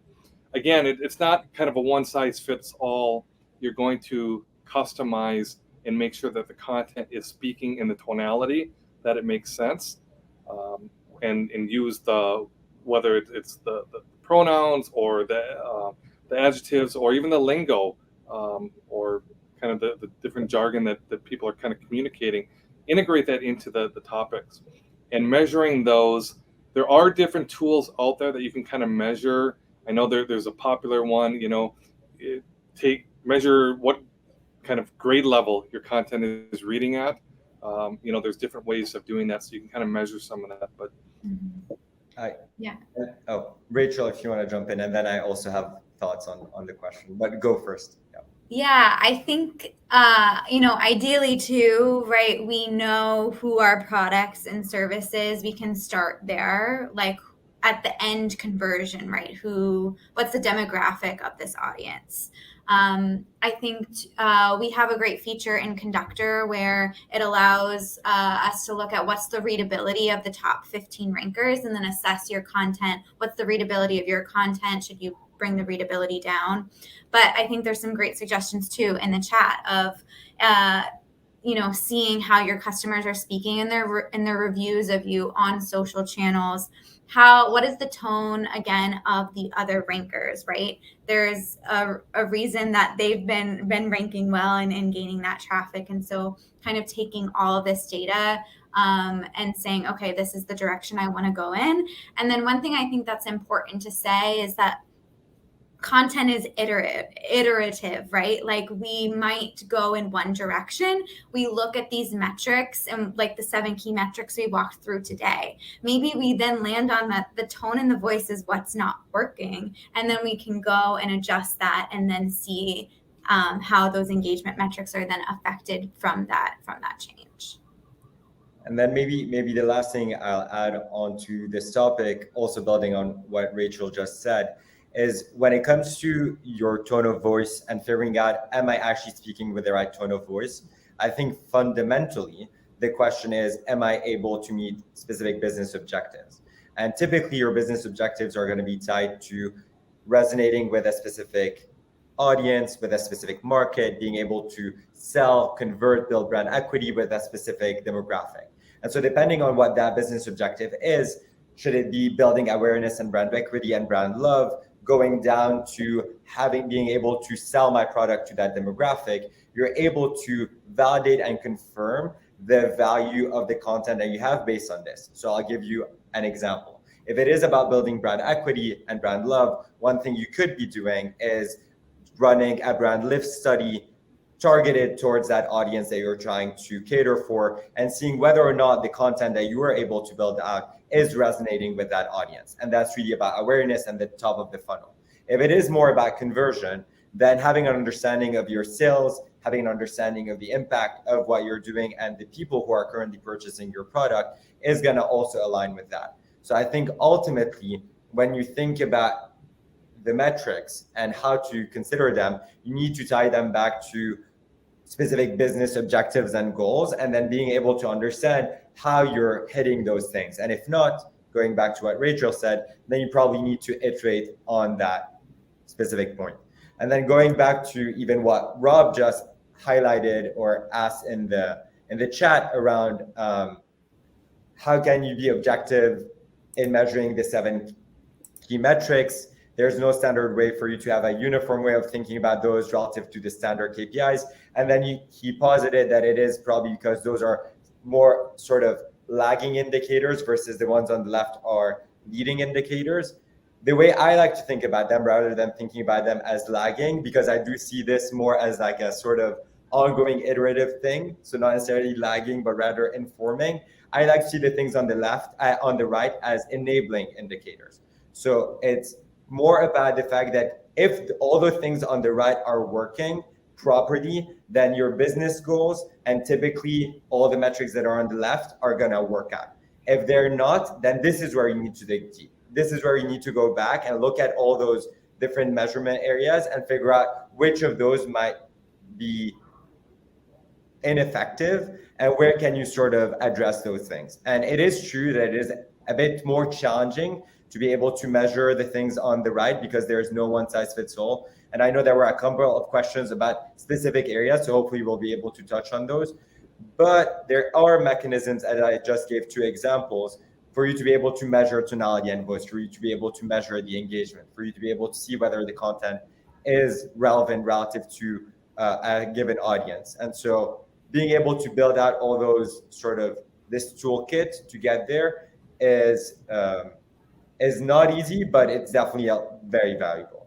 Again, it's not kind of a one size fits all. You're going to customize and make sure that the content is speaking in the tonality that it makes sense, and use whether it's the pronouns or the adjectives or even the lingo, or kind of the different jargon that people are kind of communicating. Integrate that into the topics, and measuring those. There are different tools out there that you can kind of measure. I know there's a popular one, measure what kind of grade level your content is reading at. There's different ways of doing that, so you can kind of measure some of that. But
Rachel, if you want to jump in, and then I also have thoughts on the question, but go first.
Yeah, I think, ideally too, right? We know who our products and services, we can start there, like at the end conversion, right? What's the demographic of this audience? I think we have a great feature in Conductor where it allows us to look at what's the readability of the top 15 rankers and then assess your content. What's the readability of your content? Should you bring the readability down? But I think there's some great suggestions too in the chat of seeing how your customers are speaking in their reviews of you on social channels. What is the tone again of the other rankers, right? There's a reason that they've been ranking well and gaining that traffic. And so kind of taking all of this data and saying, okay, this is the direction I want to go in. And then one thing I think that's important to say is that content is iterative, right? Like we might go in one direction. We look at these metrics and like the 7 key metrics we walked through today. Maybe we then land on that the tone and the voice is what's not working. And then we can go and adjust that and then see how those engagement metrics are then affected from that change.
And then maybe the last thing I'll add on to this topic, also building on what Rachel just said, is when it comes to your tone of voice and figuring out, am I actually speaking with the right tone of voice? I think fundamentally, the question is, am I able to meet specific business objectives? And typically your business objectives are going to be tied to resonating with a specific audience, with a specific market, being able to sell, convert, build brand equity with a specific demographic. And so depending on what that business objective is, should it be building awareness and brand equity and brand love, going down to being able to sell my product to that demographic, you're able to validate and confirm the value of the content that you have based on this. So I'll give you an example. If it is about building brand equity and brand love, one thing you could be doing is running a brand lift study targeted towards that audience that you're trying to cater for, and seeing whether or not the content that you are able to build out is resonating with that audience. And that's really about awareness and the top of the funnel. If it is more about conversion, then having an understanding of your sales, having an understanding of the impact of what you're doing and the people who are currently purchasing your product is going to also align with that. So I think ultimately, when you think about the metrics and how to consider them, you need to tie them back to specific business objectives and goals, and then being able to understand how you're hitting those things. And if not, going back to what Rachel said, then you probably need to iterate on that specific point. And then going back to even what Rob just highlighted or asked in the chat around how can you be objective in measuring the 7 key metrics. There's no standard way for you to have a uniform way of thinking about those relative to the standard KPIs. And then he posited that it is probably because those are more sort of lagging indicators versus the ones on the left are leading indicators. The way I like to think about them, rather than thinking about them as lagging, because I do see this more as like a sort of ongoing iterative thing. So not necessarily lagging, but rather informing. I like to see the things on the left, on the right as enabling indicators. So it's more about the fact that if all the things on the right are working properly, then your business goals and typically all the metrics that are on the left are going to work out. If they're not, then this is where you need to dig deep. This is where you need to go back and look at all those different measurement areas and figure out which of those might be ineffective and where can you sort of address those things. And it is true that it is a bit more challenging to be able to measure the things on the right because there is no one size fits all. And I know there were a couple of questions about specific areas, so hopefully we'll be able to touch on those. But there are mechanisms, as I just gave 2 examples, for you to be able to measure tonality and voice, for you to be able to measure the engagement, for you to be able to see whether the content is relevant relative to a given audience. And so being able to build out all those sort of this toolkit to get there is not easy, but it's definitely very valuable.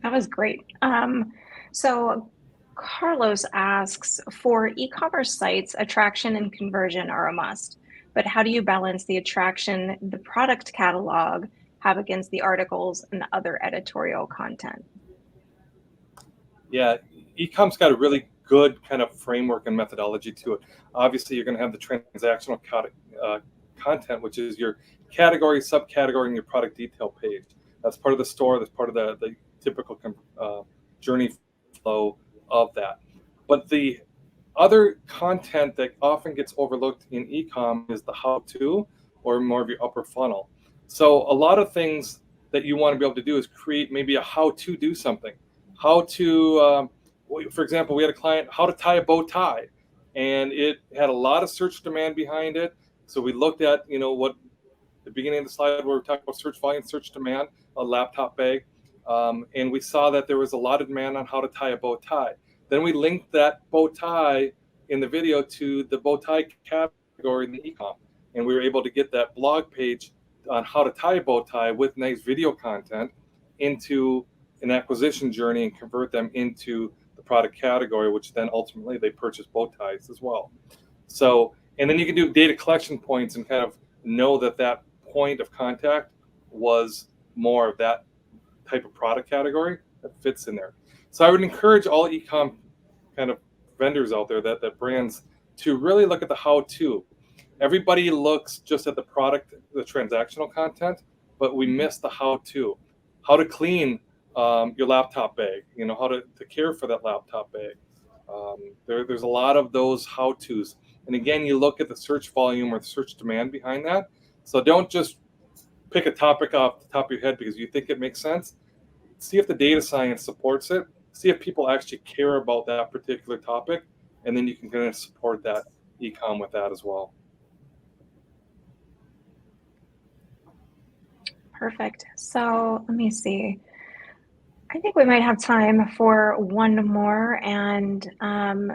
That was great. So Carlos asks, for e-commerce sites, attraction and conversion are a must, but how do you balance the attraction the product catalog have against the articles and the other editorial content?
Yeah, e-com's got a really good kind of framework and methodology to it. Obviously, you're going to have the transactional content, which is your category, subcategory, and your product detail page. That's part of the store. That's part of the typical journey flow of that. But the other content that often gets overlooked in e-com is the how-to, or more of your upper funnel. So a lot of things that you want to be able to do is create maybe a how to do something. how to, for example, we had a client, how to tie a bow tie, and it had a lot of search demand behind it. So we looked at, what the beginning of the slide where we talked about search volume, search demand, a laptop bag. And we saw that there was a lot of demand on how to tie a bow tie. Then we linked that bow tie in the video to the bow tie category in the e-com. And we were able to get that blog page on how to tie a bow tie with nice video content into an acquisition journey and convert them into the product category, which then ultimately they purchase bow ties as well. So, and then you can do data collection points and kind of know that that point of contact was more of that type of product category that fits in there. So I would encourage all e-com kind of vendors out there, that brands, to really look at the how-to. Everybody looks just at the product, the transactional content, but we miss the how-to. How to clean your laptop bag, how to care for that laptop bag. There's a lot of those how-tos. And again, you look at the search volume or the search demand behind that. So don't just pick a topic off the top of your head because you think it makes sense. See if the data science supports it. See if people actually care about that particular topic. And then you can kind of support that e-com with that as well.
Perfect. So let me see. I think we might have time for one more. And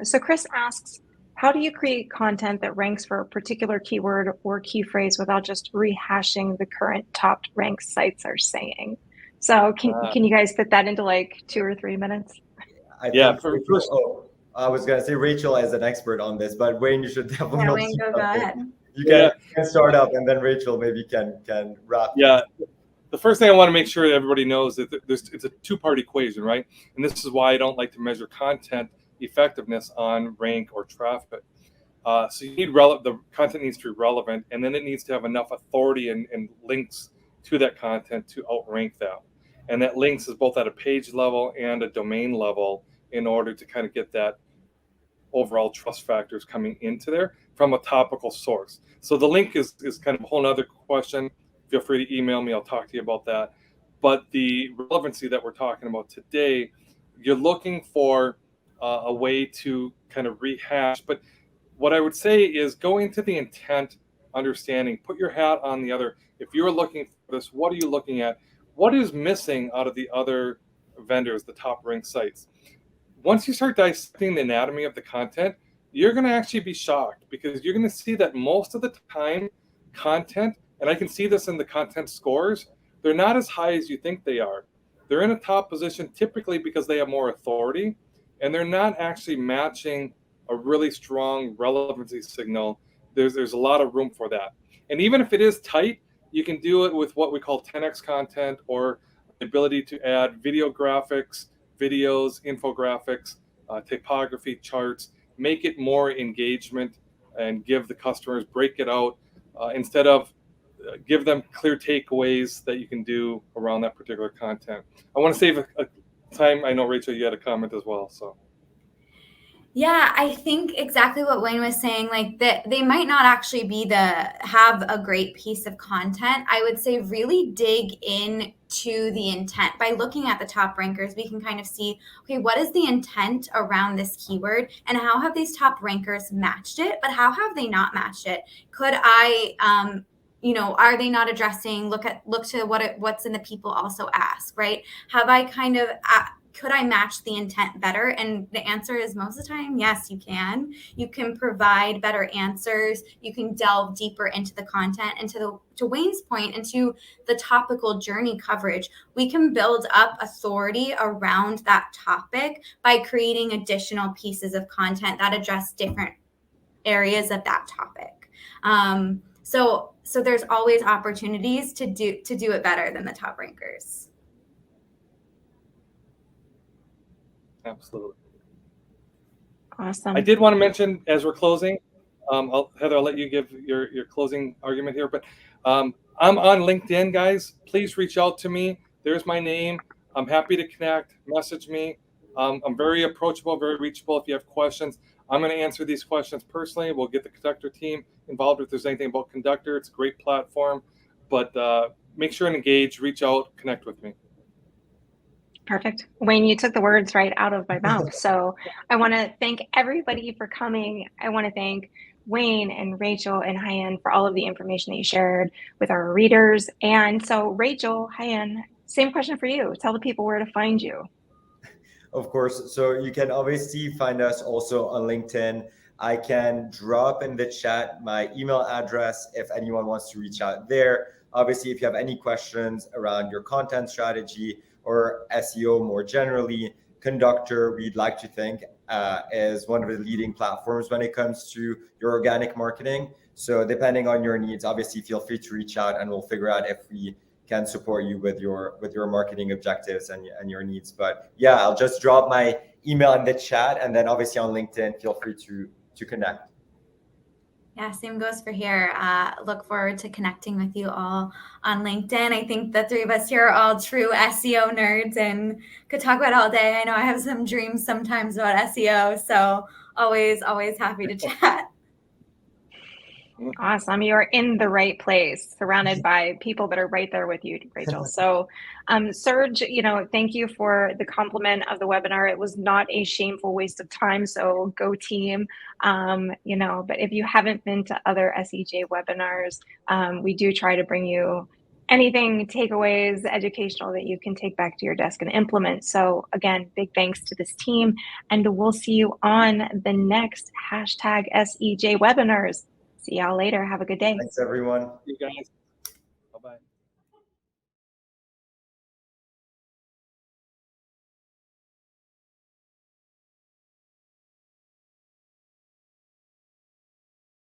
so Chris asks, how do you create content that ranks for a particular keyword or key phrase without just rehashing the current top ranked sites are saying? So can you guys fit that into like 2 or 3 minutes?
I was going to say Rachel is an expert on this, but Wayne, you should definitely
Wayne, go ahead.
You can start up, and then Rachel maybe can wrap.
Yeah. The first thing I want to make sure that everybody knows that it's a two-part equation, right? And this is why I don't like to measure content effectiveness on rank or traffic. So you need the content needs to be relevant, and then it needs to have enough authority and links to that content to outrank that. And that links is both at a page level and a domain level in order to kind of get that overall trust factors coming into there from a topical source. So the link is kind of a whole other question. Feel free to email me. I'll talk to you about that. But the relevancy that we're talking about today, you're looking for a way to kind of rehash. But what I would say is go into the intent understanding, put your hat on the other. If you're looking for this, what are you looking at? What is missing out of the other vendors, the top ranked sites? Once you start dissecting the anatomy of the content, you're going to actually be shocked because you're going to see that most of the time content, and I can see this in the content scores, they're not as high as you think they are. They're in a top position typically because they have more authority, and they're not actually matching a really strong relevancy signal. There's a lot of room for that. And even if it is tight, you can do it with what we call 10x content, or the ability to add video graphics, videos, infographics, typography, charts, make it more engagement and give the customers, break it out instead of give them clear takeaways that you can do around that particular content. I want to save a time. I know, Rachel, you had a comment as well. So.
Yeah, I think exactly what Wayne was saying, like that they might not actually have a great piece of content. I would say really dig into the intent. By looking at the top rankers, we can kind of see, okay, what is the intent around this keyword and how have these top rankers matched it, but how have they not matched it? Could I, are they not addressing, look to what's in the people also ask, right? Have I kind of, could I match the intent better? And the answer is most of the time, yes, you can. You can provide better answers. You can delve deeper into the content. And to Wayne's point, into the topical journey coverage, we can build up authority around that topic by creating additional pieces of content that address different areas of that topic. So there's always opportunities to do it better than the top rankers.
Absolutely.
Awesome.
I did want to mention as we're closing, Heather, I'll let you give your closing argument here, but I'm on LinkedIn, guys. Please reach out to me. There's my name. I'm happy to connect. Message me. I'm very approachable, very reachable. If you have questions, I'm going to answer these questions personally. We'll get the Conductor team involved if there's anything about Conductor. It's a great platform, but make sure and engage, reach out, connect with me.
Perfect. Wayne, you took the words right out of my mouth. So I want to thank everybody for coming. I want to thank Wayne and Rachel and Hyan for all of the information that you shared with our readers. And so, Rachel, Hyan, same question for you. Tell the people where to find you.
Of course. So you can obviously find us also on LinkedIn. I can drop in the chat my email address if anyone wants to reach out there. Obviously, if you have any questions around your content strategy or SEO more generally, Conductor, we'd like to think, is one of the leading platforms when it comes to your organic marketing. So depending on your needs, obviously feel free to reach out and we'll figure out if we can support you with your marketing objectives and your needs. But yeah, I'll just drop my email in the chat, and then obviously on LinkedIn, feel free to connect.
Yeah, same goes for here. Look forward to connecting with you all on LinkedIn. I think the three of us here are all true SEO nerds and could talk about it all day. I know I have some dreams sometimes about SEO, so always happy to chat.
Awesome. You are in the right place, surrounded by people that are right there with you, Rachel. So, Serge, thank you for the compliment of the webinar. It was not a shameful waste of time. So go team. But if you haven't been to other SEJ webinars, we do try to bring you anything, takeaways, educational that you can take back to your desk and implement. So again, big thanks to this team, and we'll see you on the next #SEJ webinars. See y'all later. Have a good day.
Thanks, everyone.
You guys.